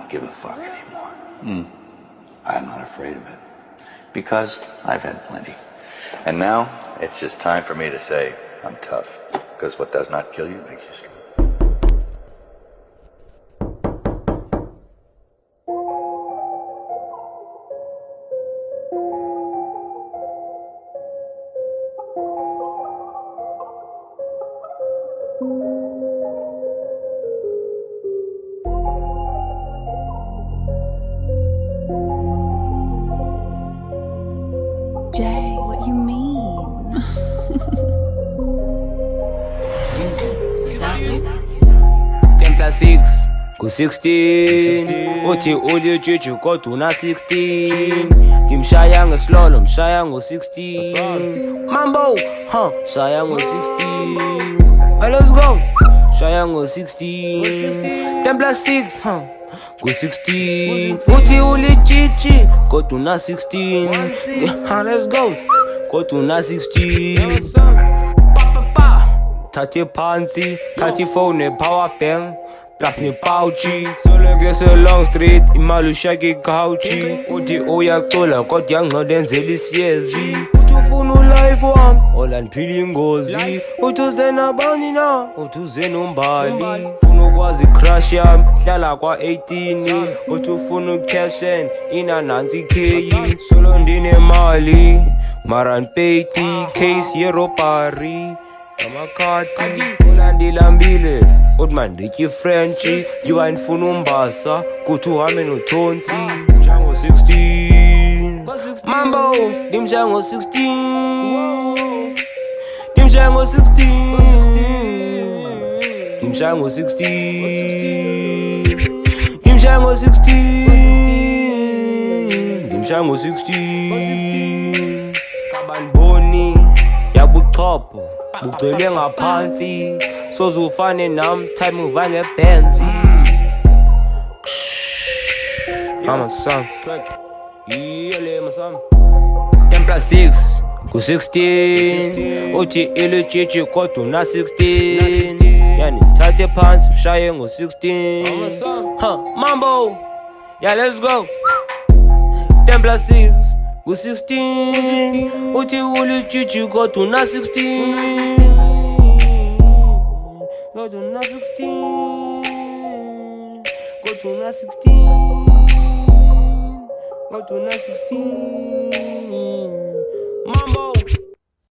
don't give a fuck anymore. I'm not afraid of it. Because I've had plenty. And now, it's just time for me to say, I'm tough. Because what does not kill you makes you strong. Jay, what you mean? 10+6 ku-16 uthi ulijuju kodwa una-16 ngimshaya ngesilolo mshaya ngo-16 mambo shaya ngo-16 hey, let's go shaya ngo-16 10+6 ku-16 uthi ulijiji kodwa una-16 let's go kodwa una-16 thathe phansi thathe ifone ne-power bank plus nepawuchi soleke se-long street imali ushake igawuchi uthi uyacula kodwa yangcola enzela isiyezi uthi ufuna ulife wami olandiphila ingozi uthi uze nabani na uthi uze nombali ufuna ukwazi crush yami hlala kwa-18 uthi ufuna ukcashen inanansi ikheyi solo ndinemali mara nipeti case yerobari amakhadi ulandilambile uthi manditye Frenchi yiwa ndifuna umbasa kuthi uhambe nothonsi msha ngo-16 mambo ndimsha ngo-16 ndimsha ngo-16 ndimsha ngo-16 ndimsha ngo-16 ndimsha ngo-16 kabandiboni yabuchopho bugcwele ngaphansi soze ufane nami time uva ngebenzi mama sam iyele masam 10+6 ku-16 uthi ilijiji kodwa una-16 yani thathe phansi ushaye ngo-16 mambo yeah let's go 10+6 ku-16 uthi ulijiji kodwa una-16 kodwa una-16 kodwa una-16 kodwa una-16